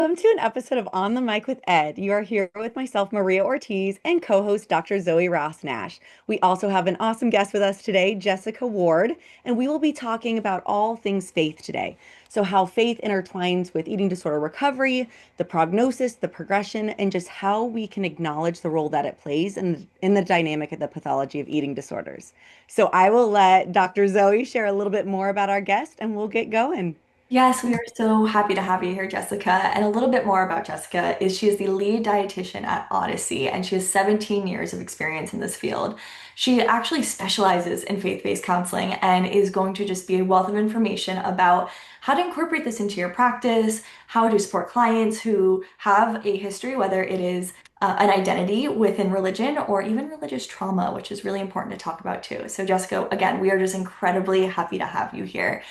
Welcome to an episode of On the Mic with Ed. You are here with myself, Maria Ortiz, and co-host Dr. Zoe Ross-Nash. We also have an awesome guest with us today, Jessica Ward, and we will be talking about all things faith today. So how faith intertwines with eating disorder recovery, the prognosis, the progression, and just how we can acknowledge the role that it plays in the dynamic of the pathology of eating disorders. So I will let Dr. Zoe share a little bit more about our guest, and we'll get going. Yes, we are so happy to have you here, Jessica. And a little bit more about Jessica is she is the lead dietitian at Odyssey, and she has 17 years of experience in this field. She actually specializes in faith-based counseling and is going to just be a wealth of information about how to incorporate this into your practice, how to support clients who have a history, whether it is an identity within religion or even religious trauma, which is really important to talk about too. So, Jessica, again, we are just incredibly happy to have you here.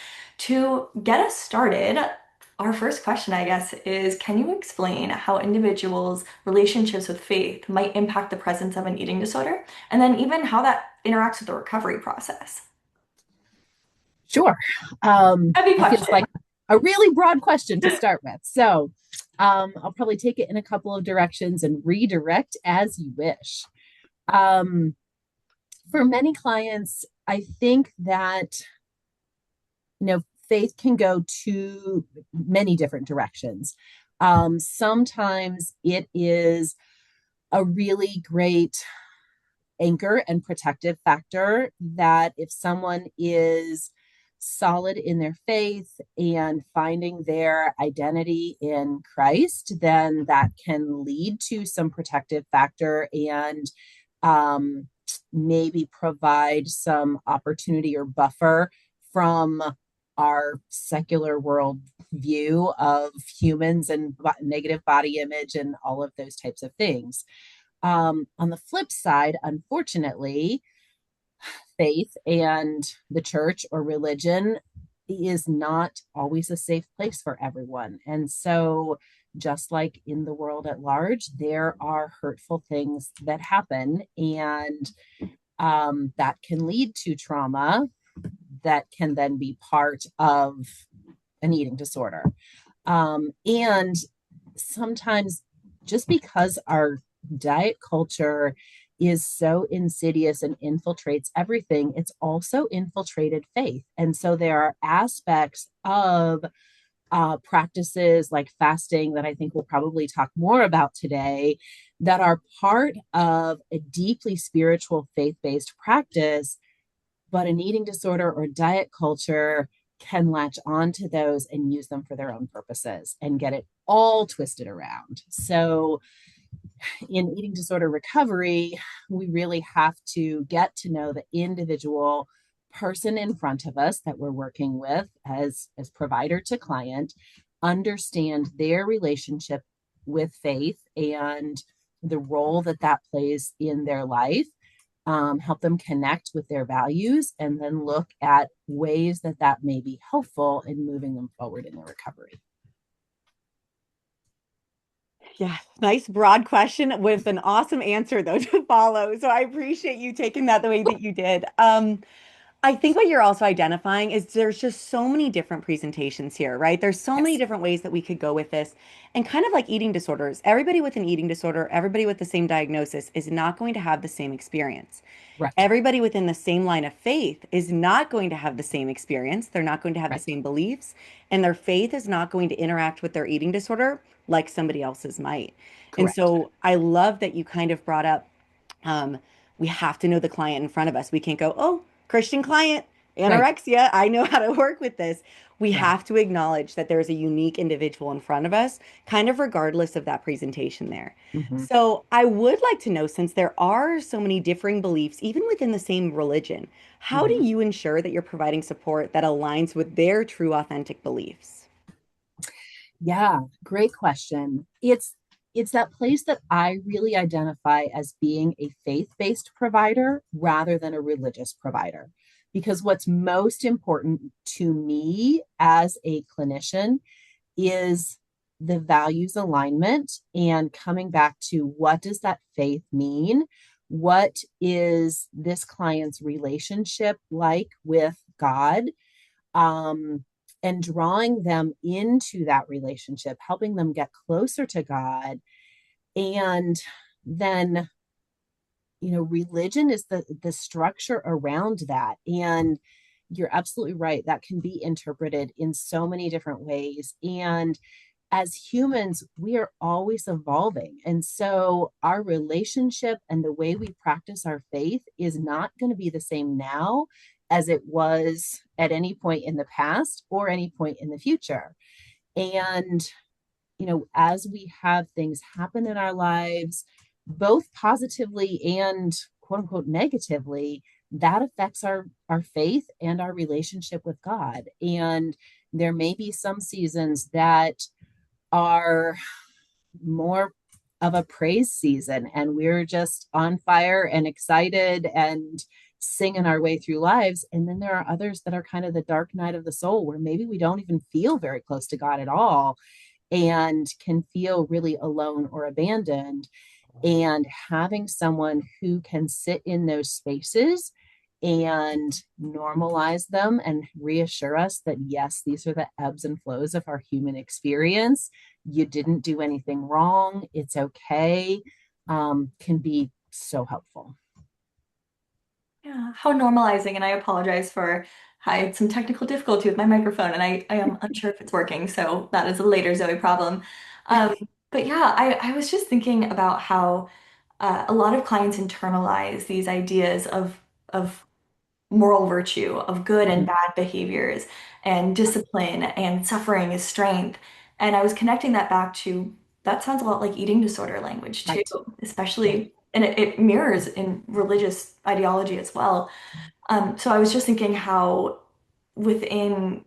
To get us started, our first question, I guess, is can you explain how individuals' relationships with faith might impact the presence of an eating disorder? And then even how that interacts with the recovery process? Sure. Heavy It feels question. like a really broad question to start with. So I'll probably take it in a couple of directions and redirect as you wish. Um, for many clients, I think that, faith can go to many different directions. Sometimes it is a really great anchor and protective factor that if someone is solid in their faith and finding their identity in Christ, then that can lead to some protective factor and um, maybe provide some opportunity or buffer from our secular world view of humans and negative body image and all of those types of things. On the flip side, unfortunately, faith and the church or religion is not always a safe place for everyone. And so, just like in the world at large, there are hurtful things that happen, and that can lead to trauma that can then be part of an eating disorder. And sometimes, just because our diet culture is so insidious and infiltrates everything, it's also infiltrated faith. And so there are aspects of practices like fasting that I think we'll probably talk more about today that are part of a deeply spiritual faith-based practice, but an eating disorder or diet culture can latch onto those and use them for their own purposes and get it all twisted around. So in eating disorder recovery, we really have to get to know the individual person in front of us that we're working with as provider to client, understand their relationship with faith and the role that that plays in their life, help them connect with their values, and then look at ways that that may be helpful in moving them forward in their recovery. Yeah, nice broad question with an awesome answer though to follow. So I appreciate you taking that the way that you did. I think what you're also identifying is there's just so many different presentations here, right? There's so many Yes. different ways that we could go with this. And kind of like eating disorders, everybody with an eating disorder, everybody with the same diagnosis is not going to have the same experience. Right. Everybody within the same line of faith is not going to have the same experience. They're not going to have the Right. same beliefs, and their faith is not going to interact with their eating disorder like somebody else's might. And Correct. so I love that you kind of brought up um, we have to know the client in front of us. We can't go, oh, Christian client, Right. anorexia. I know how to work with this. We Right. have to acknowledge that there's a unique individual in front of us, kind of regardless of that presentation there. Mm-hmm. So I would like to know, since there are so many differing beliefs, even within the same religion, how do Mm-hmm. you ensure that you're providing support that aligns with their true, authentic beliefs? Yeah, great question. It's that place that I really identify as being a faith-based provider rather than a religious provider. Because what's most important to me as a clinician is the values alignment and coming back to what does that faith mean? What is this client's relationship like with God? Um, and drawing them into that relationship, helping them get closer to God. And then, religion is the structure around that. And you're absolutely right. That can be interpreted in so many different ways. And as humans, we are always evolving. And so our relationship and the way we practice our faith is not going to be the same now as it was at any point in the past or any point in the future. And, as we have things happen in our lives, both positively and quote unquote negatively, that affects our faith and our relationship with God. And there may be some seasons that are more of a praise season and we're just on fire and excited and singing our way through lives. And then there are others that are kind of the dark night of the soul where maybe we don't even feel very close to God at all and can feel really alone or abandoned. And having someone who can sit in those spaces and normalize them and reassure us that, yes, these are the ebbs and flows of our human experience. You didn't do anything wrong. It's okay. Can be so helpful. Yeah, how normalizing. And I apologize for I had some technical difficulty with my microphone and I am unsure if it's working. So that is a later Zoe problem. Um, but yeah, I was just thinking about how a lot of clients internalize these ideas of moral virtue, of good and Mhm. bad behaviors, and discipline and suffering is strength. And I was connecting that back to that sounds a lot like eating disorder language too, Right. Yeah. especially, and it mirrors in religious ideology as well. So I was just thinking how within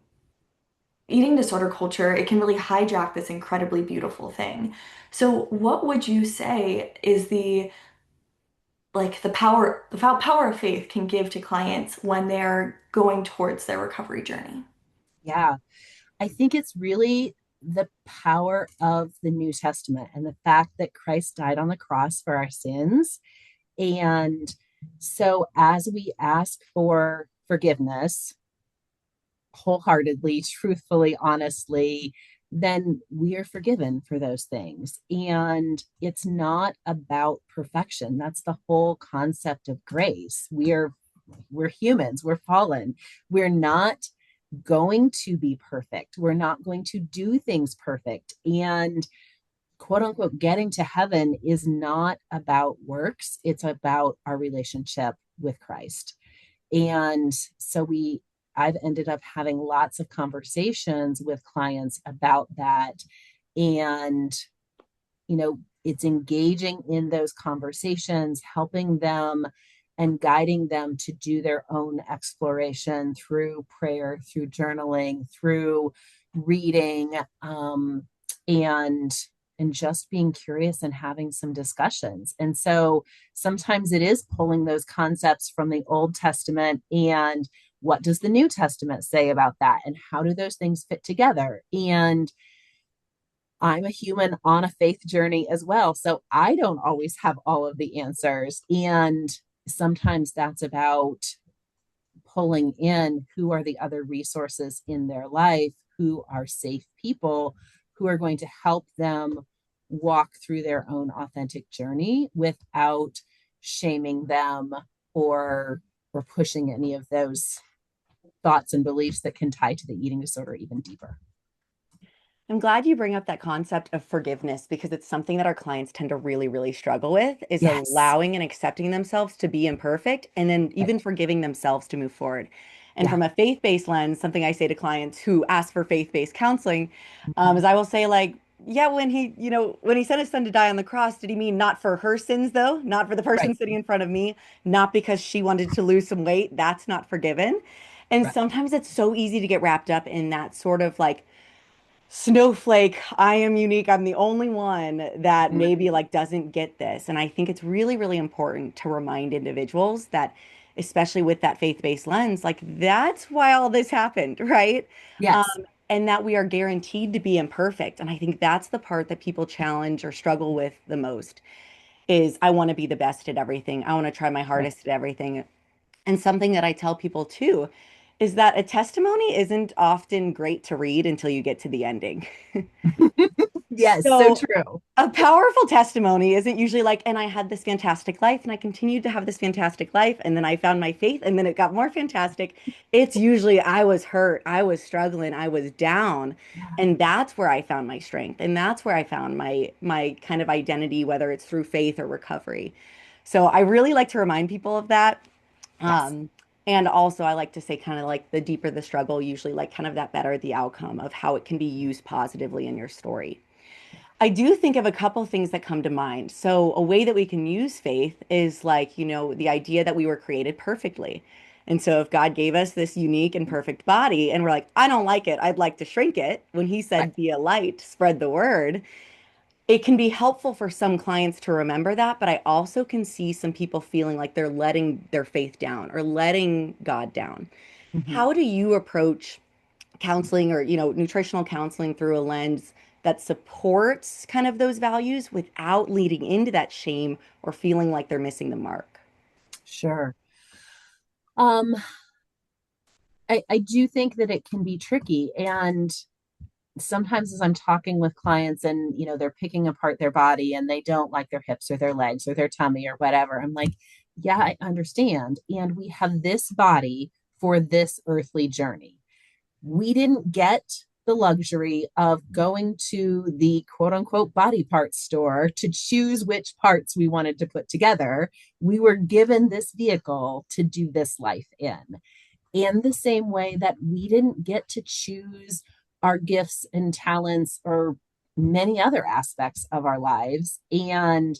eating disorder culture, it can really hijack this incredibly beautiful thing. So what would you say is the like the power of faith can give to clients when they're going towards their recovery journey? Yeah. I think it's really the power of the New Testament and the fact that Christ died on the cross for our sins. And so, as we ask for forgiveness wholeheartedly, truthfully, honestly, then we are forgiven for those things. And it's not about perfection. That's the whole concept of grace. We're humans, we're fallen. We're not going to be perfect. We're not going to do things perfect. And quote unquote, getting to heaven is not about works, it's about our relationship with Christ. And so I've ended up having lots of conversations with clients about that. And, it's engaging in those conversations, helping them and guiding them to do their own exploration through prayer, through journaling, through reading, and just being curious and having some discussions. And so sometimes it is pulling those concepts from the Old Testament and what does the New Testament say about that? And how do those things fit together? And I'm a human on a faith journey as well. So I don't always have all of the answers. And sometimes that's about pulling in who are the other resources in their life, who are safe people, who are going to help them walk through their own authentic journey without shaming them or pushing any of those thoughts and beliefs that can tie to the eating disorder even deeper. I'm glad you bring up that concept of forgiveness because it's something that our clients tend to really, really struggle with is Yes. allowing and accepting themselves to be imperfect and then Right. even forgiving themselves to move forward. And Yeah. from a faith-based lens, something I say to clients who ask for faith-based counseling is Mhm. I will say like, yeah, when he sent his son to die on the cross, did he mean not for her sins though? Not for the person Right. sitting in front of me, not because she wanted to lose some weight. That's not forgiven. And Right. sometimes it's so easy to get wrapped up in that sort of like snowflake, I am unique, I'm the only one that Mhm. maybe like doesn't get this. And I think it's really, really important to remind individuals that, especially with that faith-based lens, like that's why all this happened, right? Um, Yes. and that we are guaranteed to be imperfect. And I think that's the part that people challenge or struggle with the most is I want to be the best at everything. I want to try my Right. hardest at everything. And something that I tell people too is that a testimony isn't often great to read until you get to the ending. Yes, so So true. a powerful testimony isn't usually like, and I had this fantastic life, and I continued to have this fantastic life, and then I found my faith, and then it got more fantastic. It's usually I was hurt, I was struggling, I was down, Yeah. and that's where I found my strength, and that's where I found my kind of identity, whether it's through faith or recovery. So I really like to remind people of that. Yes. Um, and also I like to say kind of like the deeper the struggle, usually like kind of that better the outcome of how it can be used positively in your story. I do think of a couple things that come to mind. So, a way that we can use faith is like, the idea that we were created perfectly. And so, if God gave us this unique and perfect body, and we're like, I don't like it, I'd like to shrink it, when He Right. said, be a light, spread the word, it can be helpful for some clients to remember that. But I also can see some people feeling like they're letting their faith down or letting God down. Mhm. How do you approach counseling or nutritional counseling through a lens that supports kind of those values without leading into that shame or feeling like they're missing the mark? Sure. Um, I do think that it can be tricky. And sometimes as I'm talking with clients and, they're picking apart their body and they don't like their hips or their legs or their tummy or whatever, I'm like, yeah, I understand. And we have this body for this earthly journey. We didn't get the luxury of going to the quote unquote body parts store to choose which parts we wanted to put together. We were given this vehicle to do this life in the same way that we didn't get to choose our gifts and talents or many other aspects of our lives. And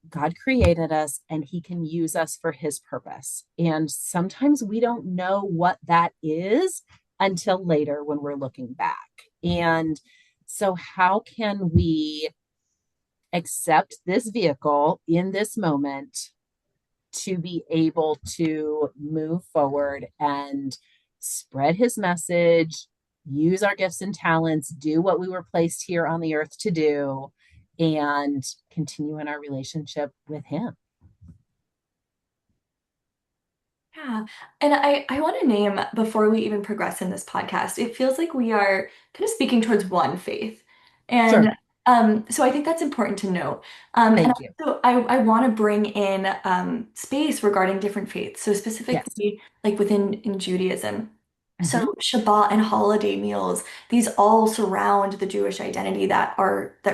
God created us and he can use us for his purpose. And sometimes we don't know what that is until later when we're looking back. And so, how can we accept this vehicle in this moment to be able to move forward and spread his message, use our gifts and talents, do what we were placed here on the earth to do, and continue in our relationship with him? Yeah. And I want to name before we even progress in this podcast, it feels like we are kind of speaking towards one faith. Sure. And so I think that's important to note. And Thank you. also I want to bring in space regarding different faiths. So Yes. specifically like within in Judaism. Mm-hmm. So Shabbat and holiday meals, these all surround the Jewish identity that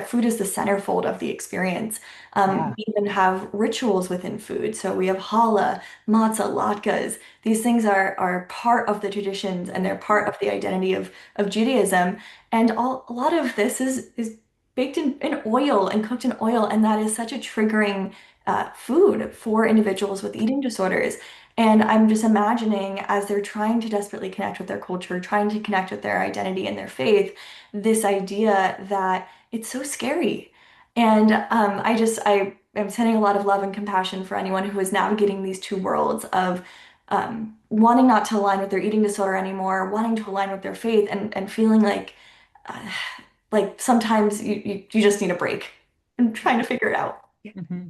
food is the centerfold of the experience. Yeah. We even have rituals within food. So we have challah, matzah, latkes. These things are part of the traditions and they're part of the identity of Judaism. And a lot of this is baked in oil and cooked in oil, and that is such a triggering food for individuals with eating disorders. And I'm just imagining as they're trying to desperately connect with their culture, trying to connect with their identity and their faith, this idea that it's so scary. And I am sending a lot of love and compassion for anyone who is navigating these two worlds of wanting not to align with their eating disorder anymore, wanting to align with their faith, and feeling uh, like sometimes you just need a break and trying to figure it out. Mm-hmm.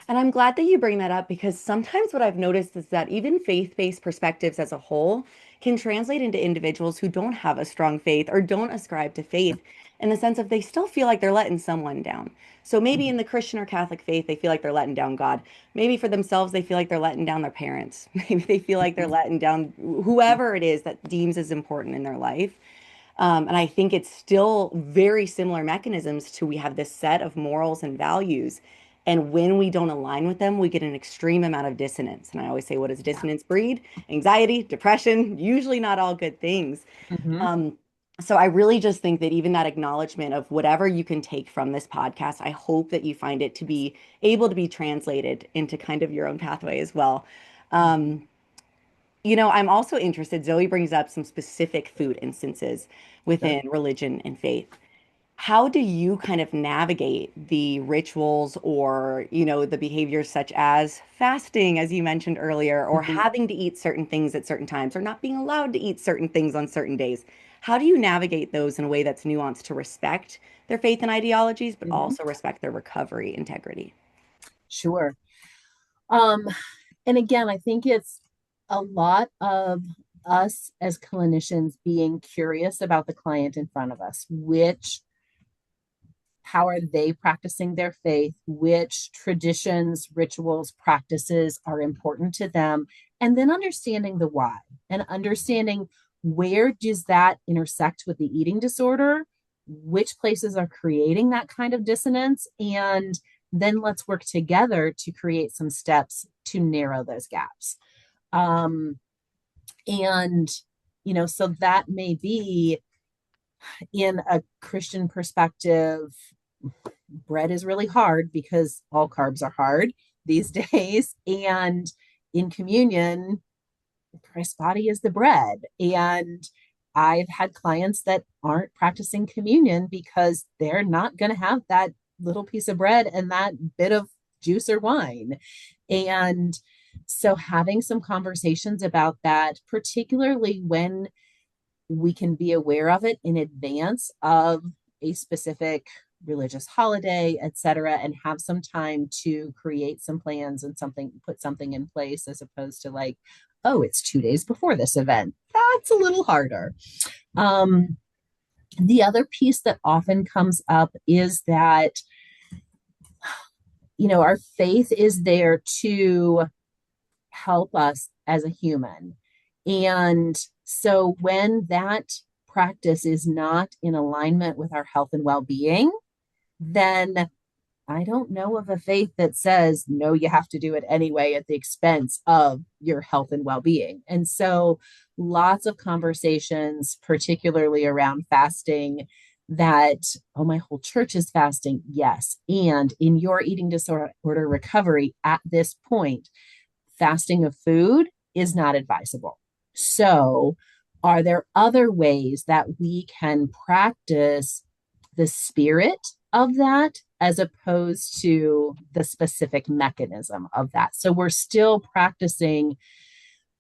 And I'm glad that you bring that up because sometimes what I've noticed is that even faith-based perspectives as a whole can translate into individuals who don't have a strong faith or don't ascribe to faith in the sense of they still feel like they're letting someone down. So maybe in the Christian or Catholic faith, they feel like they're letting down God. Maybe for themselves, they feel like they're letting down their parents. Maybe they feel like they're Mm-hmm. letting down whoever it is that deems as important in their life. And I think it's still very similar mechanisms to we have this set of morals and values. And when we don't align with them, we get an extreme amount of dissonance. And I always say, what does Yeah. dissonance breed? Anxiety, depression, usually not all good things. Mm-hmm. Um, so I really just think that even that acknowledgement of whatever you can take from this podcast, I hope that you find it to be able to be translated into kind of your own pathway as well. Mm-hmm. Um, I'm also interested, Zoe brings up some specific food instances Sure. within religion and faith. How do you kind of navigate the rituals or, the behaviors such as fasting, as you mentioned earlier, or Mm-hmm. having to eat certain things at certain times, or not being allowed to eat certain things on certain days? How do you navigate those in a way that's nuanced to respect their faith and ideologies, but Mm-hmm. also respect their recovery integrity? Sure. Um, and again, I think it's a lot of us as clinicians being curious about the client in front of us, which how are they practicing their faith, which traditions, rituals, practices are important to them, and then understanding the why and understanding where does that intersect with the eating disorder, which places are creating that kind of dissonance, and then let's work together to create some steps to narrow those gaps. Um, and, so that may be in a Christian perspective, bread is really hard because all carbs are hard these days. And in communion, Christ's body is the bread. And I've had clients that aren't practicing communion because they're not going to have that little piece of bread and that bit of juice or wine. And so having some conversations about that, particularly when we can be aware of it in advance of a specific religious holiday, et cetera, and have some time to create some plans and put something in place as opposed to like, oh, it's 2 days before this event. That's a little harder. The other piece that often comes up is that, our faith is there to help us as a human. And so when that practice is not in alignment with our health and well-being, then I don't know of a faith that says, no, you have to do it anyway at the expense of your health and well-being. And so lots of conversations, particularly around fasting, that, oh, my whole church is fasting. Yes. And in your eating disorder recovery at this point, fasting of food is not advisable. So, are there other ways that we can practice the spirit of that as opposed to the specific mechanism of that? So, we're still practicing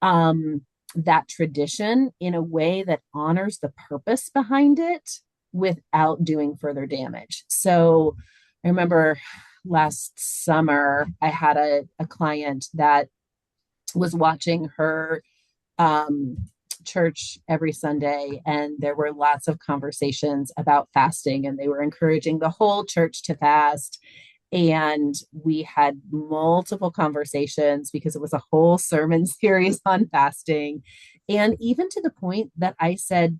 that tradition in a way that honors the purpose behind it without doing further damage. So, I remember last summer, I had a client that was watching her church every Sunday, and there were lots of conversations about fasting, and they were encouraging the whole church to fast. And we had multiple conversations because it was a whole sermon series on fasting. And even to the point that I said,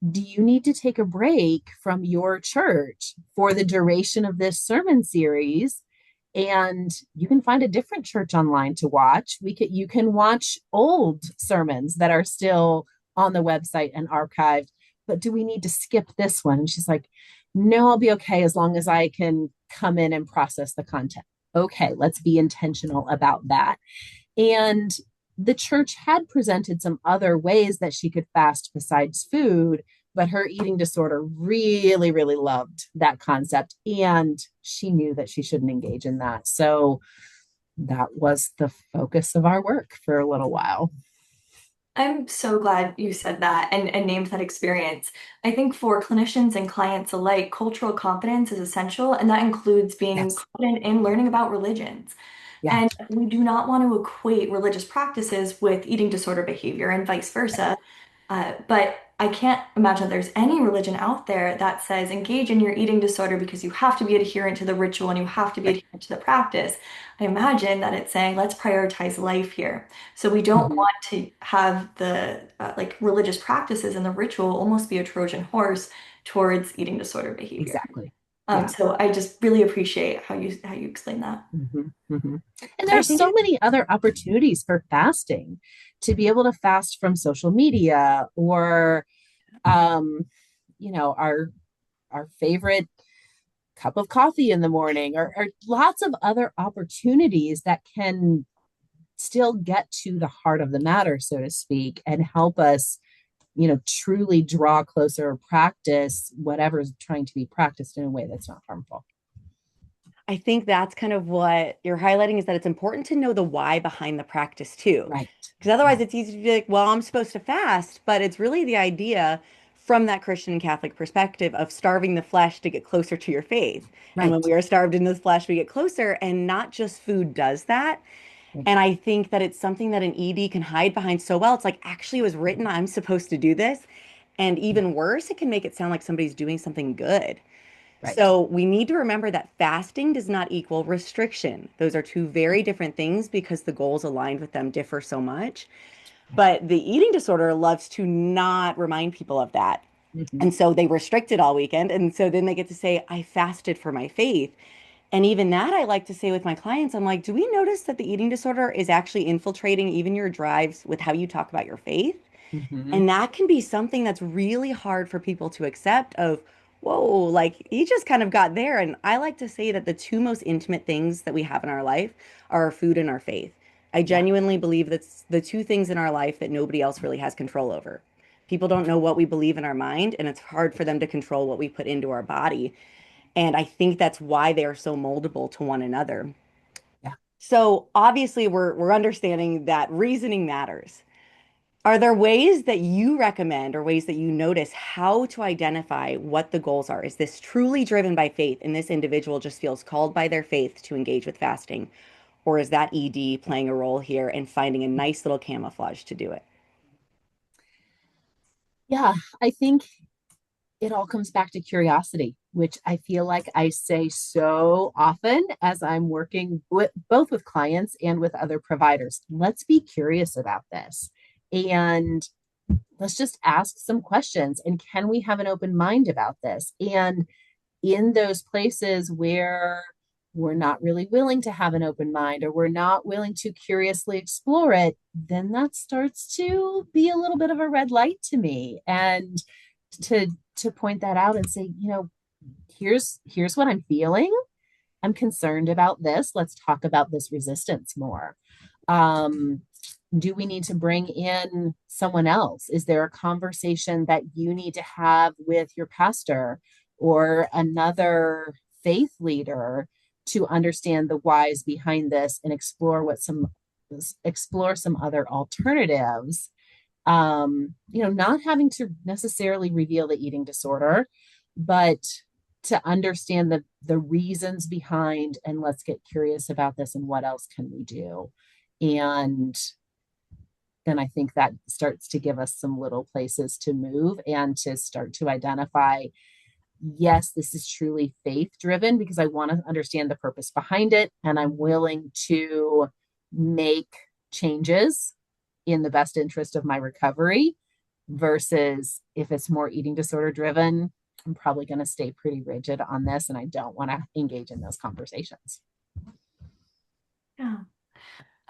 do you need to take a break from your church for the duration of this sermon series? And you can find a different church online to watch. You can watch old sermons that are still on the website and archived. But do we need to skip this one? And she's like, no, I'll be okay as long as I can come in and process the content. Okay, let's be intentional about that. And the church had presented some other ways that she could fast besides food, but her eating disorder really, really loved that concept. And she knew that she shouldn't engage in that. So that was the focus of our work for a little while. I'm so glad you said that and named that experience. I think for clinicians and clients alike, cultural competence is essential, and that includes being Yes. confident in learning about religions. Yeah. And we do not want to equate religious practices with eating disorder behavior and vice versa. But I can't imagine there's any religion out there that says engage in your eating disorder because you have to be adherent to the ritual and you have to be Right. adherent to the practice. I imagine that it's saying let's prioritize life here. So we don't Mm-hmm. want to have the like religious practices and the ritual almost be a Trojan horse towards eating disorder behavior. Exactly. Yeah. So I just really appreciate how you explain that. Mm-hmm. Mm-hmm. And there I are think so many other opportunities for fasting to be able to fast from social media or, um, our favorite cup of coffee in the morning or lots of other opportunities that can still get to the heart of the matter, so to speak, and help us, truly draw closer, practice whatever's trying to be practiced in a way that's not harmful. I think that's kind of what you're highlighting is that it's important to know the why behind the practice too. Right. Because otherwise Yeah. it's easy to be like, well, I'm supposed to fast, but it's really the idea from that Christian and Catholic perspective of starving the flesh to get closer to your faith. And when Right. we are starved in the flesh, we get closer, and not just food does that. And I think that it's something that an ED can hide behind so well. It's like, actually, it was written, I'm supposed to do this. And even worse, it can make it sound like somebody's doing something good. Right. So we need to remember that fasting does not equal restriction. Those are two very different things because the goals aligned with them differ so much. But the eating disorder loves to not remind people of that. Mhm. And so they restrict it all weekend. And so then they get to say, I fasted for my faith. And even that, I like to say with my clients, I'm like, do we notice that the eating disorder is actually infiltrating even your drives with how you talk about your faith? Mhm. And that can be something that's really hard for people to accept of, whoa, like he just kind of got there. And I like to say that the two most intimate things that we have in our life are our food and our faith. I Yeah. genuinely believe that's the two things in our life that nobody else really has control over. People don't know what we believe in our mind, and it's hard for them to control what we put into our body. And I think that's why they are so moldable to one another. Yeah. So obviously we're understanding that reasoning matters. Are there ways that you recommend or ways that you notice how to identify what the goals are? Is this truly driven by faith and this individual just feels called by their faith to engage with fasting? Or is that ED playing a role here and finding a nice little camouflage to do it? Yeah. I think it all comes back to curiosity, which I feel like I say so often as I'm working with both with clients and with other providers. Let's be curious about this. And let's just ask some questions. And can we have an open mind about this? And in those places where we're not really willing to have an open mind or we're not willing to curiously explore it, then that starts to be a little bit of a red light to me. And to point that out and say, here's what I'm feeling. I'm concerned about this. Let's talk about this resistance more. Um, do we need to bring in someone else? Is there a conversation that you need to have with your pastor or another faith leader to understand the whys behind this and explore some other alternatives? Not having to necessarily reveal the eating disorder, but to understand the reasons behind, and let's get curious about this and what else can we do. And then I think that starts to give us some little places to move and to start to identify, yes, this is truly faith driven because I want to understand the purpose behind it and I'm willing to make changes in the best interest of my recovery versus if it's more eating disorder driven, I'm probably going to stay pretty rigid on this and I don't want to engage in those conversations. Yeah.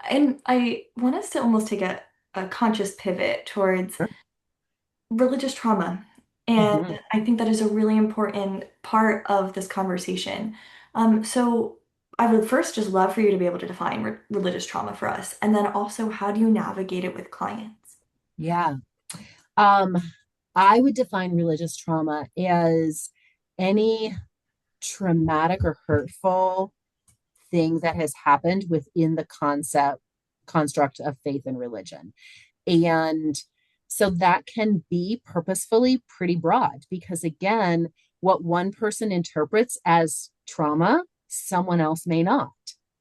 And I want us to almost take a conscious pivot towards Sure. religious trauma. And Mm-hmm. I think that is a really important part of this conversation. So I would first just love for you to be able to define religious trauma for us. And then also, how do you navigate it with clients? Yeah. Um, I would define religious trauma as any traumatic or hurtful thing that has happened within the construct of faith and religion. And so that can be purposefully pretty broad because, again, what one person interprets as trauma, someone else may not.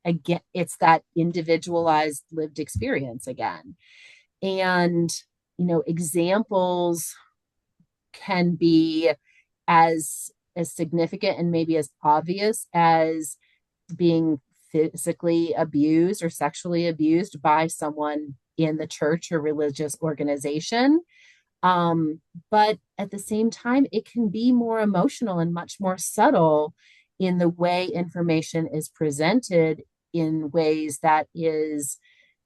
Again, it's that individualized lived experience again. And, examples can be as significant and maybe as obvious as being physically abused or sexually abused by someone in the church or religious organization. Um, but at the same time, it can be more emotional and much more subtle in the way information is presented in ways that is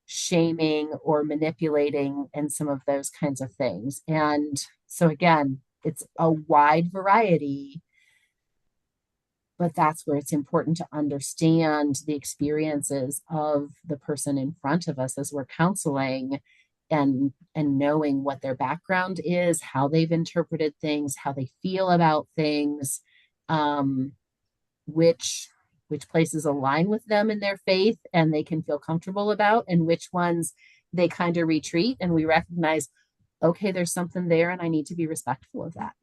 shaming or manipulating and some of those kinds of things. And so, again, it's a wide variety, but that's where it's important to understand the experiences of the person in front of us as we're counseling and knowing what their background is, how they've interpreted things, how they feel about things, um, which which places align with them in their faith and they can feel comfortable about, and which ones they kind of retreat and we recognize, okay, there's something there and I need to be respectful of that.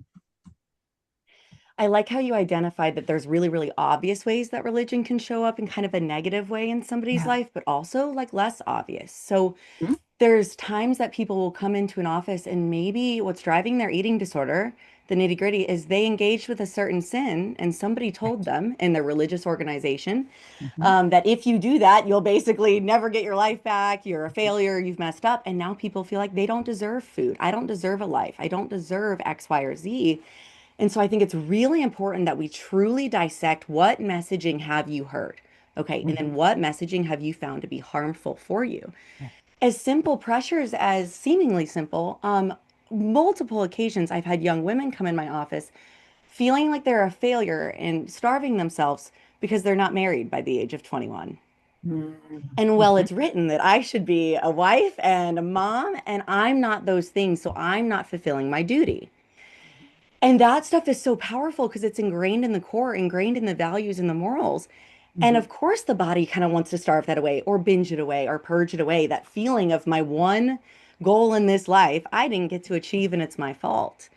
I like how you identified that there's really, really obvious ways that religion can show up in kind of a negative way in somebody's Yeah. life, but also like less obvious. So Mhm. there's times that people will come into an office and maybe what's driving their eating disorder, the nitty gritty, is they engaged with a certain sin and somebody told Right. them in their religious organization Mhm. that if you do that, you'll basically never get your life back. You're a failure. You've messed up. And now people feel like they don't deserve food. I don't deserve a life. I don't deserve X, Y, or Z. And so I think it's really important that we truly dissect what messaging have you heard? Okay. And Mhm. then what messaging have you found to be harmful for you? Yeah. As simple pressures as seemingly simple, multiple occasions I've had young women come in my office feeling like they're a failure and starving themselves because they're not married by the age of 21. Mhm. And well, Mhm. it's written that I should be a wife and a mom, and I'm not those things, so I'm not fulfilling my duty. And that stuff is so powerful because it's ingrained in the core, ingrained in the values and the morals. And Mhm. of course, the body kind of wants to starve that away or binge it away or purge it away. That feeling of my one goal in this life, I didn't get to achieve and it's my fault.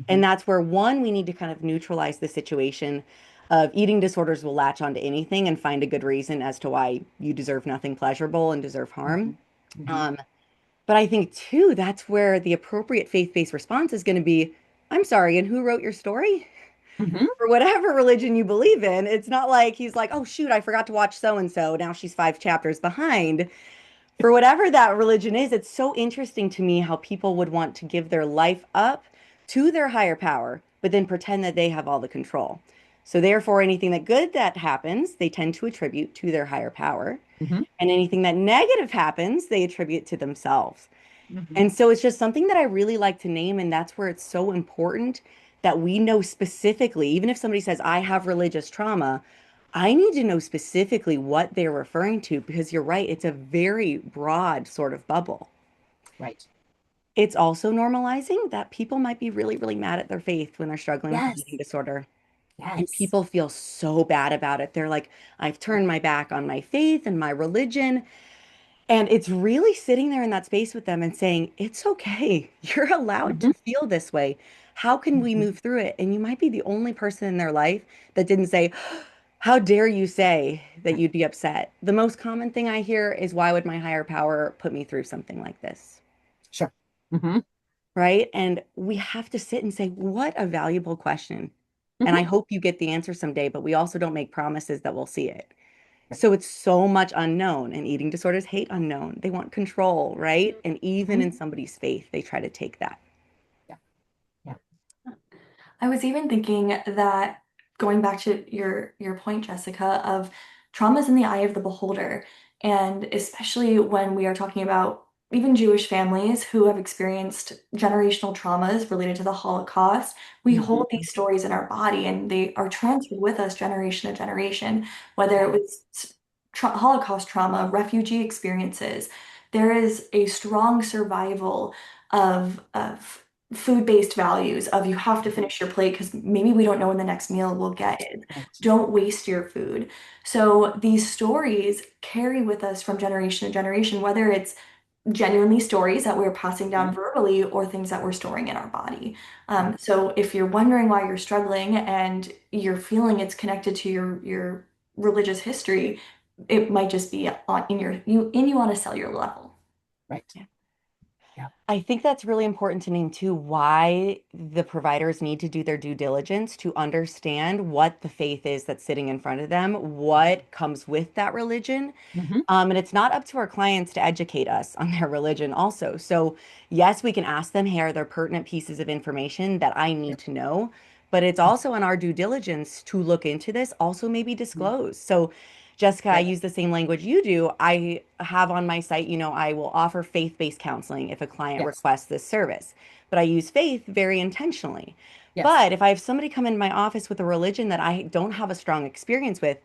And Mhm. that's where one, we need to kind of neutralize the situation of eating disorders will latch onto anything and find a good reason as to why you deserve nothing pleasurable and deserve harm. Mhm. Mhm. Um, but I think too, that's where the appropriate faith-based response is going to be, I'm sorry, and who wrote your story? Mhm. For whatever religion you believe in, it's not like he's like, oh shoot, I forgot to watch so and so. Now she's 5 chapters behind. For whatever that religion is, it's so interesting to me how people would want to give their life up to their higher power, but then pretend that they have all the control. So therefore, anything that good that happens, they tend to attribute to their higher power. Mhm. And anything that negative happens, they attribute to themselves. Mhm. And so it's just something that I really like to name. And that's where it's so important that we know specifically, even if somebody says, I have religious trauma, I need to know specifically what they're referring to because you're right, it's a very broad sort of bubble. Right. It's also normalizing that people might be really, really mad at their faith when they're struggling with an eating Yes. disorder. And Yes. people feel so bad about it. They're like, I've turned my back on my faith and my religion. And it's really sitting there in that space with them and saying, it's okay. You're allowed Mhm. to feel this way. How can we Mhm. move through it? And you might be the only person in their life that didn't say, how dare you say that Right. you'd be upset? The most common thing I hear is, why would my higher power put me through something like this? Sure. Mhm. Right? And we have to sit and say, what a valuable question. And Mhm. I hope you get the answer someday, but we also don't make promises that we'll see it. So it's so much unknown, and eating disorders hate unknown. They want control, right? And even Mhm. in somebody's faith, they try to take that. Yeah. Yeah. I was even thinking that going back to your point, Jessica, of trauma is in the eye of the beholder, and especially when we are talking about even Jewish families who have experienced generational traumas related to the Holocaust, we hold Mhm. these stories in our body and they are transferred with us generation to generation, whether it Yeah. was Holocaust trauma, refugee experiences. There is a strong survival of food-based values of you have to Mhm. finish your plate because maybe we don't know when the next meal we'll get is. Right. Don't waste your food. So these stories carry with us from generation to generation, whether it's genuinely stories that we're passing down Mhm. verbally or things that we're storing in our body. Yeah. So if you're wondering why you're struggling and you're feeling it's connected to your religious history, it might just be in you on a cellular level. Right. Yeah. I think that's really important to name too, why the providers need to do their due diligence to understand what the faith is that's sitting in front of them, what comes with that religion. Mhm. And it's not up to our clients to educate us on their religion also. So yes, we can ask them, hey, are there pertinent pieces of information that I Yeah. need to know? But it's also in our due diligence to look into this, also maybe Mhm. disclose. So Jessica, I Right. use the same language you do. I have on my site, I will offer faith-based counseling if a client Yes. requests this service, but I use faith very intentionally. Yes. But if I have somebody come in my office with a religion that I don't have a strong experience with,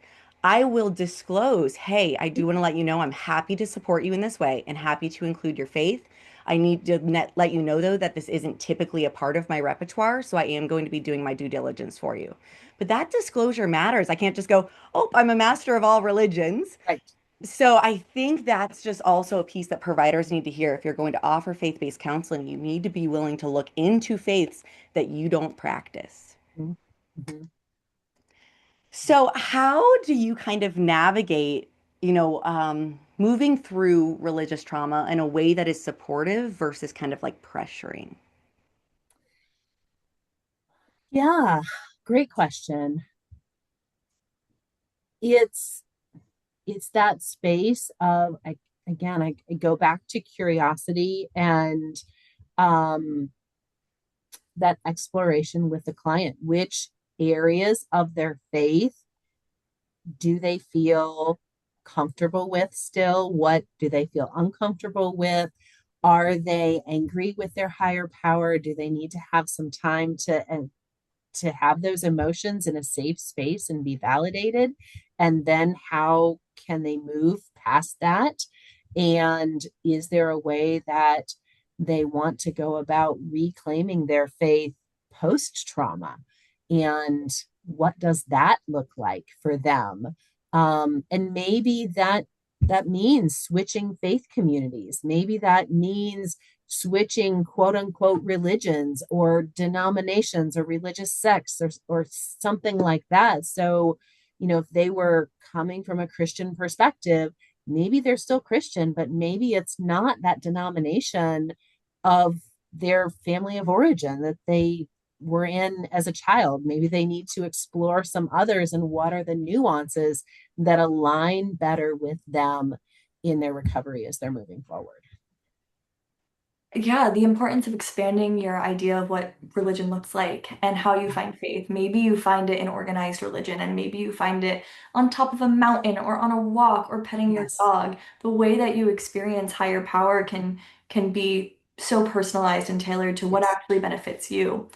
I will disclose, hey, I do want to let you know I'm happy to support you in this way and happy to include your faith. I need to let you know, though, that this isn't typically a part of my repertoire, so I am going to be doing my due diligence for you. But that disclosure matters. I can't just go, oh, I'm a master of all religions. Right. So I think that's just also a piece that providers need to hear. If you're going to offer faith-based counseling, you need to be willing to look into faiths that you don't practice. Mhm. Mhm. So, how do you kind of navigate, moving through religious trauma in a way that is supportive versus kind of like pressuring? Yeah, great question. It's it's that space of I go back to curiosity and um that exploration with the client. Which areas of their faith do they feel comfortable with still? What do they feel uncomfortable with? Are they angry with their higher power? Do they need to have some time to have those emotions in a safe space and be validated? And then how can they move past that? And is there a way that they want to go about reclaiming their faith post trauma? And what does that look like for them? And maybe that means switching faith communities. Maybe that means switching quote unquote religions or denominations or religious sects or something like that. So, if they were coming from a Christian perspective, maybe they're still Christian, but maybe it's not that denomination of their family of origin that they were in as a child. Maybe they need to explore some others, and what are the nuances that align better with them in their recovery as they're moving forward. Yeah, the importance of expanding your idea of what religion looks like and how you find faith. Maybe you find it in organized religion, and maybe you find it on top of a mountain or on a walk or petting your Yes. dog. The way that you experience higher power can be so personalized and tailored to what Yes. actually benefits you.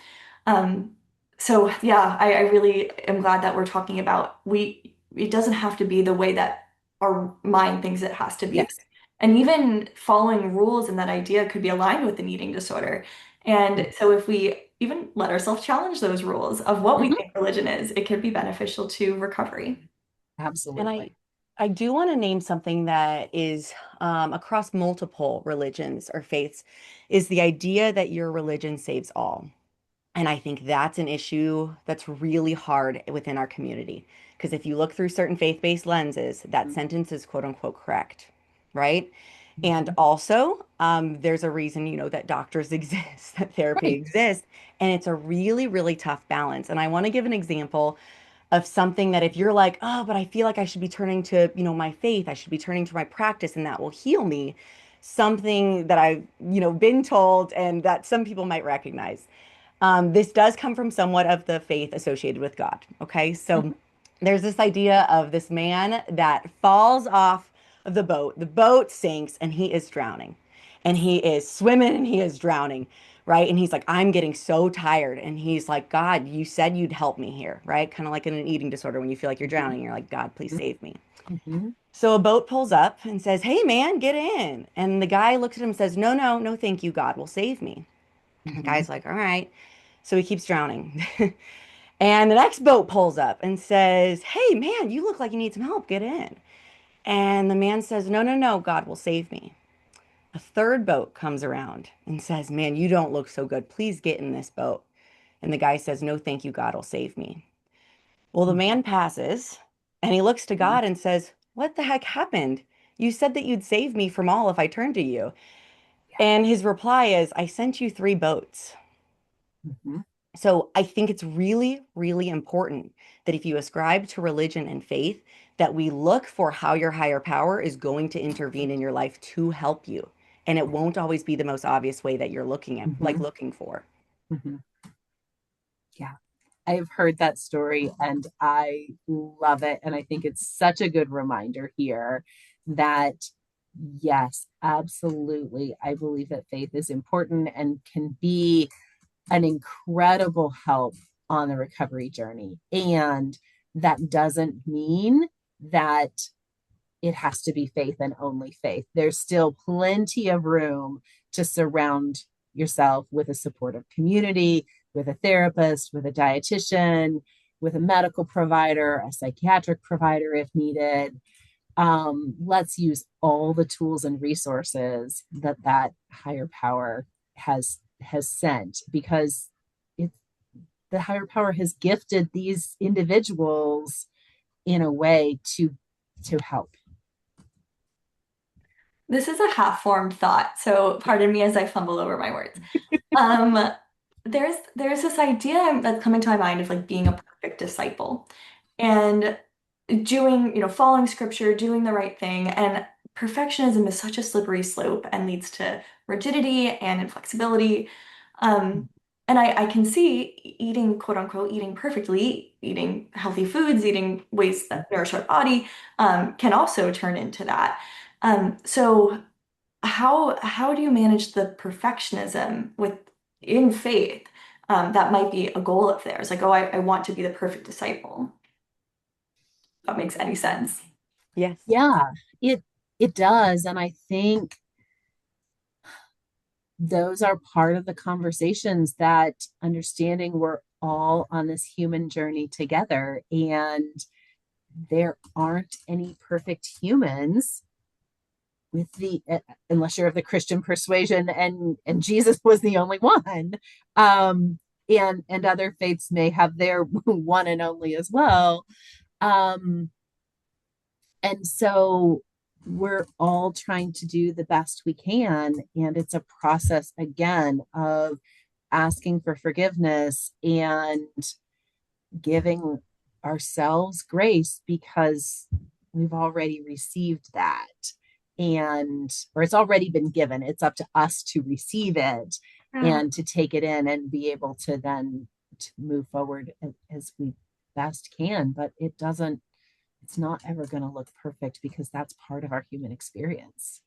Um, so yeah, I really am glad that we're talking about it doesn't have to be the way that our mind thinks it has to be. Yes. And even following rules and that idea could be aligned with an eating disorder. And so if we even let ourselves challenge those rules of what we Mhm. think religion is, it could be beneficial to recovery. And I Absolutely. I do want to name something that is across multiple religions or faiths, is the idea that your religion saves all. And I think that's an issue that's really hard within our community. Because if you look through certain faith-based lenses, that sentence is quote unquote correct, right? And Mhm. also, there's a reason, that doctors exist, that therapy Right. exists, and it's a really, really tough balance. And I want to give an example of something that if you're like, oh, but I feel like I should be turning to, my faith, I should be turning to my practice, and that will heal me. Something that I've, been told and that some people might recognize. This does come from somewhat of the faith associated with God. Okay. So Mhm. there's this idea of this man that falls off of the boat. The boat sinks and he is drowning. And he is swimming and he is drowning. Right. And he's like, I'm getting so tired. And he's like, God, you said you'd help me here. Right. Kind of like in an eating disorder when you feel like you're drowning. You're like, God, please save me. Mhm. So a boat pulls up and says, Hey, man, get in. And the guy looks at him and says, No, no, no, thank you. God will save me. The Mhm. guy's like, All right. So he keeps drowning. And the next boat pulls up and says, Hey, man, you look like you need some help. Get in. And the man says, No, no, no, God will save me. A third boat comes around and says, Man, you don't look so good. Please get in this boat. And the guy says, No, thank you, God will save me. Well, the Mhm. man passes and he looks to Mhm. God and says, What the heck happened? You said that you'd save me from all if I turned to you. Yeah. And his reply is, I sent you three boats. Mhm. So I think it's really, really important that if you ascribe to religion and faith, that we look for how your higher power is going to intervene in your life to help you. And it won't always be the most obvious way that you're looking at, like Mhm. looking for. Mhm. Yeah. I've heard that story and I love it. And I think it's such a good reminder here that, yes, absolutely. I believe that faith is important and can be an incredible help on the recovery journey. And that doesn't mean that it has to be faith and only faith. There's still plenty of room to surround yourself with a supportive community, with a therapist, with a dietitian, with a medical provider, a psychiatric provider if needed. Let's use all the tools and resources that higher power has sent because it's the higher power has gifted these individuals in a way to help. This is a half-formed thought, so pardon me as I fumble over my words. Um, there's this idea that's coming to my mind of like being a perfect disciple and doing, following scripture, doing the right thing. And perfectionism is such a slippery slope and leads to rigidity and inflexibility. Um, and I can see eating, quote unquote, eating perfectly, eating healthy foods, eating ways that nourish our body, can also turn into that. So how do you manage the perfectionism with in faith? That might be a goal of theirs. Like, oh, I want to be the perfect disciple. If that makes any sense. Yes. Yeah, it it does. And I think those are part of the conversations, that understanding we're all on this human journey together, and there aren't any perfect humans with the unless you're of the Christian persuasion, and Jesus was the only one. And other faiths may have their one and only as well. um and so we're all trying to do the best we can, and it's a process again of asking for forgiveness and giving ourselves grace, because we've already received that, and or it's already been given. It's up to us to receive it Yeah. and to take it in and be able to then to move forward as we best can. But it's not ever going to look perfect, because that's part of our human experience.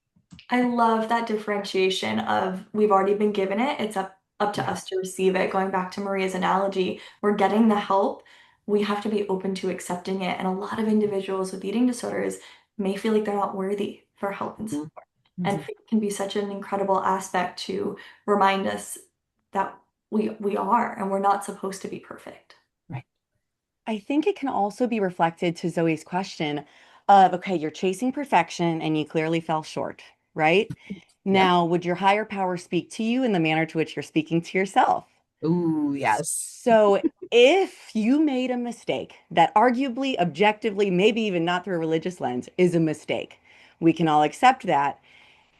I love that differentiation of we've already been given it. It's up to Yeah. us to receive it. Going back to Maria's analogy, we're getting the help. We have to be open to accepting it. And a lot of individuals with eating disorders may feel like they're not worthy for help and Mhm. support. And Mhm. faith can be such an incredible aspect to remind us that we are and we're not supposed to be perfect. Right. I think it can also be reflected to Zoe's question of, okay, you're chasing perfection and you clearly fell short, right? Yep. Now, would your higher power speak to you in the manner to which you're speaking to yourself? Ooh, yes. So, if you made a mistake that arguably, objectively, maybe even not through a religious lens, is a mistake, we can all accept that.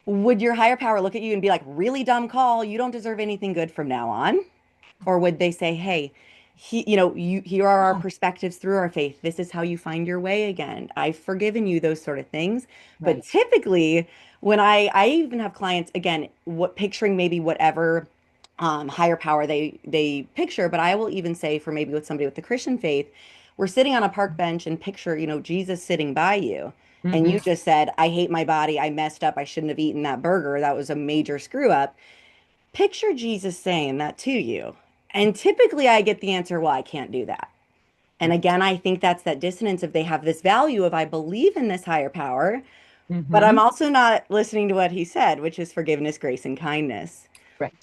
Would your higher power look at you and be like, really dumb call? You don't deserve anything good from now on? Or would they say, hey, here are our Oh, perspectives through our faith. This is how you find your way again. I've forgiven you, those sort of things. But right. typically, when I even have clients, again, what picturing maybe whatever higher power they picture, but I will even say for maybe with somebody with the Christian faith, we're sitting on a park bench and picture, Jesus sitting by you. And Hmm. you just said, I hate my body. I messed up. I shouldn't have eaten that burger. That was a major screw up. Picture Jesus saying that to you. And typically I get the answer, well, I can't do that. And Right. again, I think that's that dissonance of they have this value of I believe in this higher power, but I'm Hmm. also not listening to what he said, which is forgiveness, grace, and kindness. Right.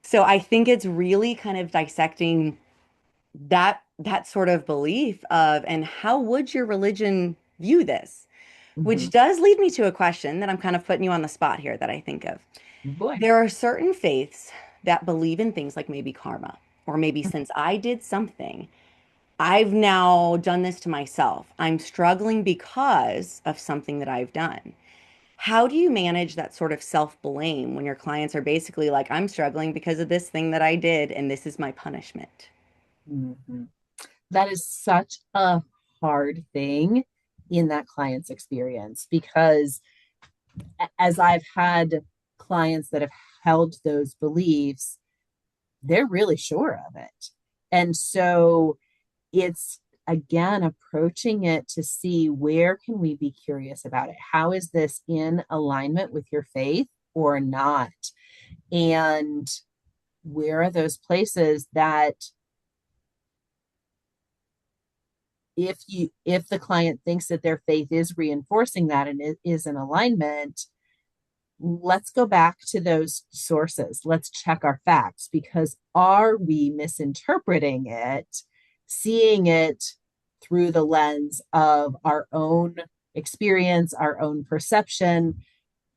So I think it's really kind of dissecting that sort of belief of, and how would your religion view this? Hmm. Which does lead me to a question that I'm kind of putting you on the spot here that I think of. Boy. There are certain faiths that believe in things like maybe karma, or maybe since I did something, I've now done this to myself. I'm struggling because of something that I've done. How do you manage that sort of self-blame when your clients are basically like, I'm struggling because of this thing that I did, and this is my punishment? Hmm. That is such a hard thing in that client's experience, because as I've had clients that have held those beliefs, they're really sure of it. And so it's again approaching it to see, where can we be curious about it? How is this in alignment with your faith or not? And where are those places that, if the client thinks that their faith is reinforcing that and it is in alignment, let's go back to those sources. Let's check our facts, because are we misinterpreting it, seeing it through the lens of our own experience, our own perception,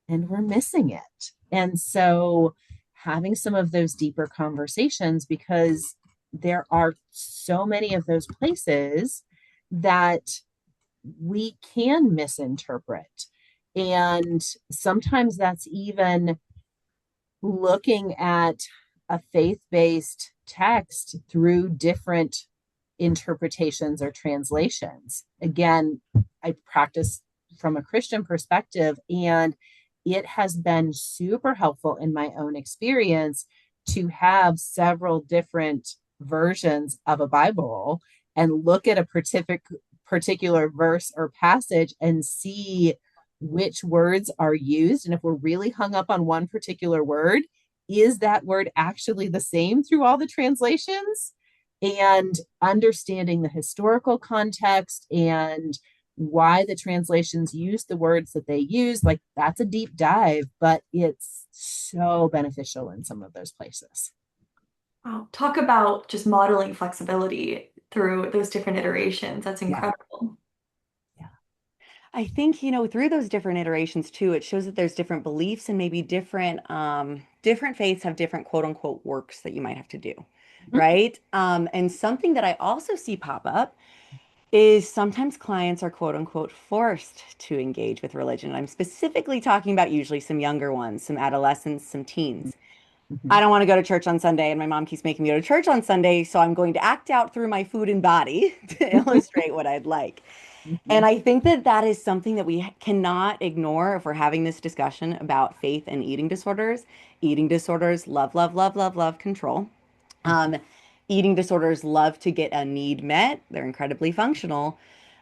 and we're missing it? And so having some of those deeper conversations, because there are so many of those places that we can misinterpret. And sometimes that's even looking at a faith-based text through different interpretations or translations. Again, I practice from a Christian perspective, and it has been super helpful in my own experience to have several different versions of a Bible and look at a particular verse or passage and see which words are used. And if we're really hung up on one particular word, is that word actually the same through all the translations? And understanding the historical context and why the translations use the words that they use, like that's a deep dive, but it's so beneficial in some of those places. Wow. Talk about just modeling flexibility through those different iterations. That's Yeah. incredible. Yeah. I think, through those different iterations too, it shows that there's different beliefs and maybe different faiths have different quote unquote works that you might have to do, right? And something that I also see pop up is sometimes clients are quote unquote forced to engage with religion. I'm specifically talking about usually some younger ones, some adolescents, some teens. Mm-hmm. I don't want to go to church on Sunday, and my mom keeps making me go to church on Sunday, so I'm going to act out through my food and body to illustrate what I'd like. Mm-hmm. And I think that that is something that we cannot ignore if we're having this discussion about faith and eating disorders. Eating disorders love, love, love, love, love control. Um, Eating disorders love to get a need met. They're incredibly functional.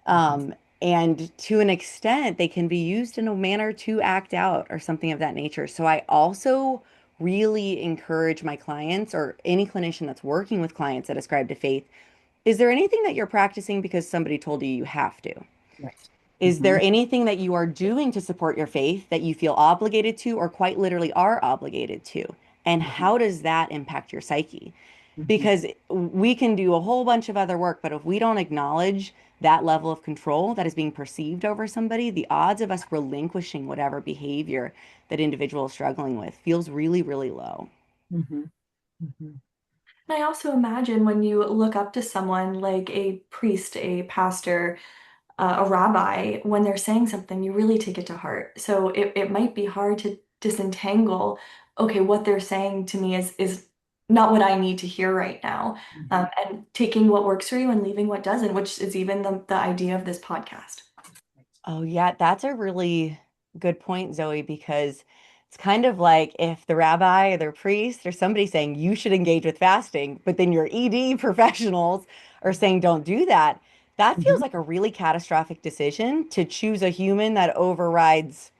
Mm-hmm. And to an extent, they can be used in a manner to act out or something of that nature. So I also really encourage my clients or any clinician that's working with clients that ascribe to faith. Is there anything that you're practicing because somebody told you you have to? Right. Is Mm-hmm. there anything that you are doing to support your faith that you feel obligated to or quite literally are obligated to? And Mm-hmm. how does that impact your psyche? Mm-hmm. Because we can do a whole bunch of other work, but if we don't acknowledge that level of control that is being perceived over somebody, the odds of us relinquishing whatever behavior that individual is struggling with feels really, really low. Mm-hmm. Mm-hmm. And I also imagine when you look up to someone like a priest, a pastor, a rabbi, when they're saying something, you really take it to heart. So it might be hard to disentangle, okay, what they're saying to me is not what I need to hear right now. Mm-hmm. And taking what works for you and leaving what doesn't, which is even the idea of this podcast. Oh, yeah, that's a really good point, Zoe, because it's kind of like if the rabbi or the priest or somebody saying you should engage with fasting, but then your ED professionals are saying don't do that. That feels Mm-hmm. like a really catastrophic decision to choose a human that overrides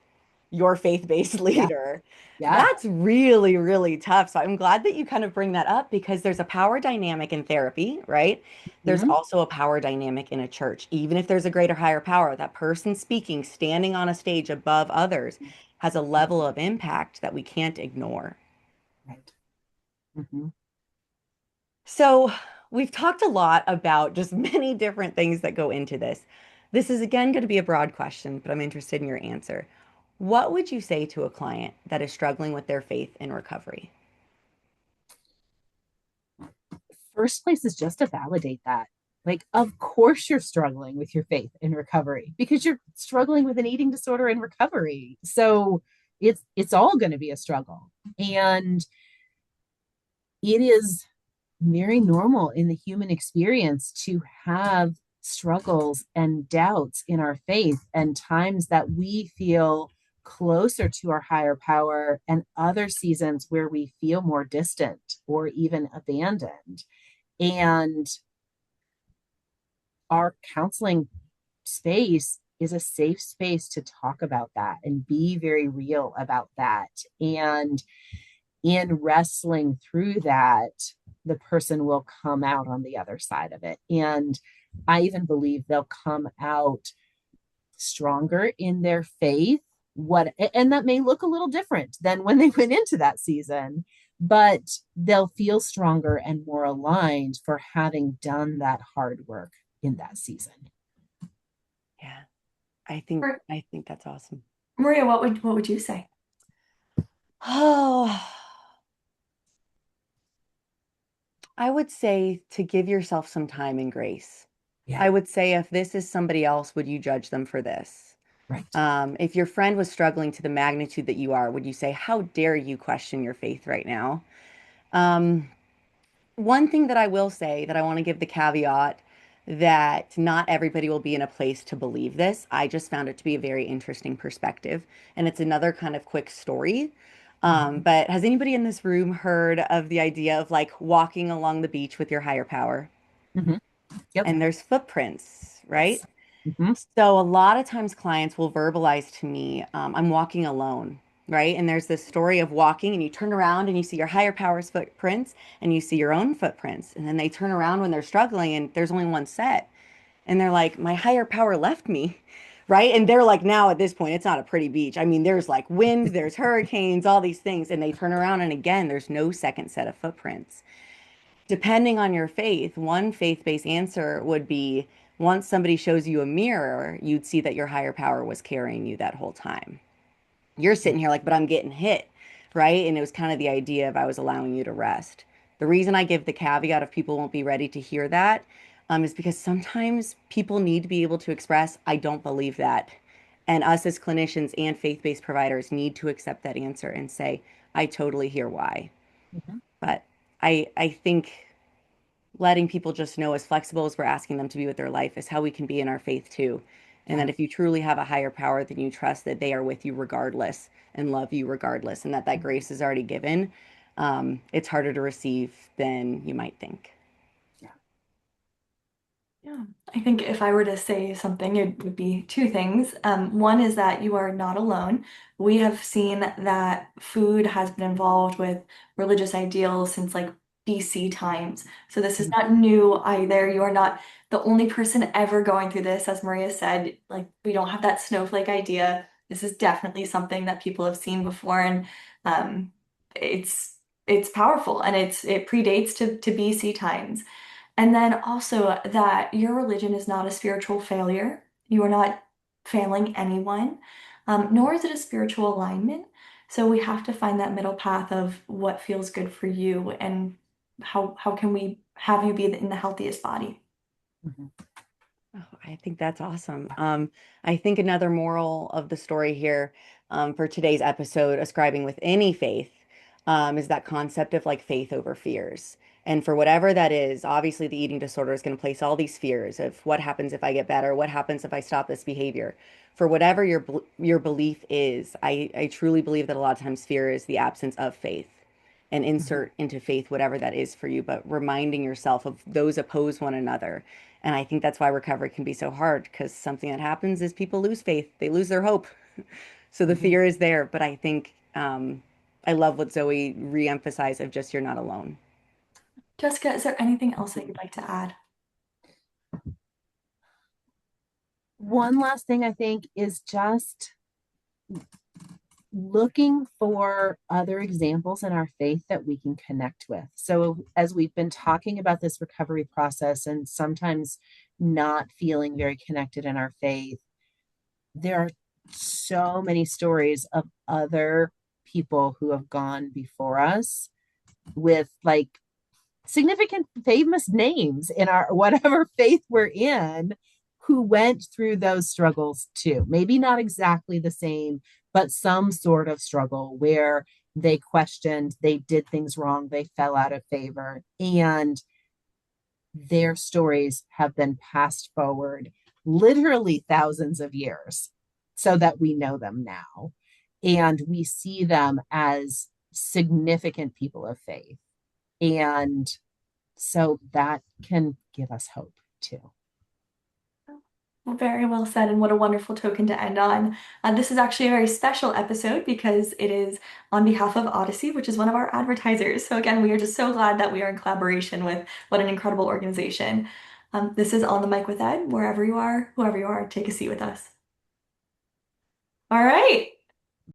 your faith-based Yeah. leader. Yeah. That's really, really tough. So I'm glad that you kind of bring that up because there's a power dynamic in therapy, right? There's Mm-hmm. also a power dynamic in a church. Even if there's a greater, higher power, that person speaking, standing on a stage above others, has a level of impact that we can't ignore. Right. Mm-hmm. So we've talked a lot about just many different things that go into this. This is again going to be a broad question, but I'm interested in your answer. What would you say to a client that is struggling with their faith in recovery? First place is just to validate that. Like, of course, you're struggling with your faith in recovery because you're struggling with an eating disorder in recovery. So it's all going to be a struggle, and it is very normal in the human experience to have struggles and doubts in our faith and times that we feel closer to our higher power and other seasons where we feel more distant or even abandoned. And our counseling space is a safe space to talk about that and be very real about that. And in wrestling through that, the person will come out on the other side of it. And I even believe they'll come out stronger in their faith. What and that may look a little different than when they went into that season, but they'll feel stronger and more aligned for having done that hard work in that season. Yeah, I think that's awesome. Maria, what would you say? Oh, I would say to give yourself some time and grace. Yeah, I would say if this is somebody else, would you judge them for this? right. If your friend was struggling to the magnitude that you are, would you say, how dare you question your faith right now? Um, One thing that I will say that I want to give the caveat that not everybody will be in a place to believe this. I just found it to be a very interesting perspective. And it's another kind of quick story. Mhm. But has anybody in this room heard of the idea of like walking along the beach with your higher power? Mhm. Yep. And there's footprints, right? Yes. Hmm. So a lot of times clients will verbalize to me, I'm walking alone, right? And there's this story of walking and you turn around and you see your higher power's footprints and you see your own footprints. And then they turn around when they're struggling and there's only one set. And they're like, my higher power left me, right? And they're like, now at this point, it's not a pretty beach. I mean, there's like wind, there's hurricanes, all these things. And they turn around and again, there's no second set of footprints. Depending on your faith, one faith-based answer would be once somebody shows you a mirror, you'd see that your higher power was carrying you that whole time. You're sitting here like, but I'm getting hit, right? And it was kind of the idea of I was allowing you to rest. The reason I give the caveat of people won't be ready to hear that is because sometimes people need to be able to express, I don't believe that. And us as clinicians and faith-based providers need to accept that answer and say, I totally hear why. Hmm. But I think letting people just know as flexible as we're asking them to be with their life is how we can be in our faith too. And Yeah. that if you truly have a higher power, then you trust that they are with you regardless and love you regardless, and that that grace is already given. It's harder to receive than you might think. Yeah. Yeah, I think if I were to say something, it would be two things. One is that you are not alone. We have seen that food has been involved with religious ideals since like BC times. So this is Mhm. not new either. You are not the only person ever going through this. As Maria said, like we don't have that snowflake idea. This is definitely something that people have seen before, and um, it's it's powerful and it predates to BC times. And then also that your religion is not a spiritual failure. You are not failing anyone, nor is it a spiritual alignment. So we have to find that middle path of what feels good for you and how can we have you be in the healthiest body. Mhm. Oh, I think that's awesome. I think another moral of the story here for today's episode, ascribing with any faith, is that concept of like faith over fears. And for whatever that is, obviously the eating disorder is going to place all these fears of what happens if I get better, what happens if I stop this behavior. For whatever your belief is, I truly believe that a lot of times fear is the absence of faith and Mhm. insert into faith whatever that is for you, but reminding yourself of those oppose one another. And I think that's why recovery can be so hard because something that happens is people lose faith, they lose their hope. So the Mhm. fear is there, but I think I love what Zoe reemphasized of just you're not alone. Jessica, is there anything else that you'd like to add? One last thing I think is just looking for other examples in our faith that we can connect with. So, as we've been talking about this recovery process and sometimes not feeling very connected in our faith, there are so many stories of other people who have gone before us with like significant famous names in our whatever faith we're in who went through those struggles too. Maybe not exactly the same, but some sort of struggle where they questioned, they did things wrong, they fell out of favor, and their stories have been passed forward literally thousands of years so that we know them now. And we see them as significant people of faith. And so that can give us hope too. Well, very well said, and what a wonderful token to end on. This is actually a very special episode because it is on behalf of Odyssey, which is one of our advertisers. So again, we are just so glad that we are in collaboration with what an incredible organization. This is On the Mic with Ed. Wherever you are, whoever you are, take a seat with us. All right.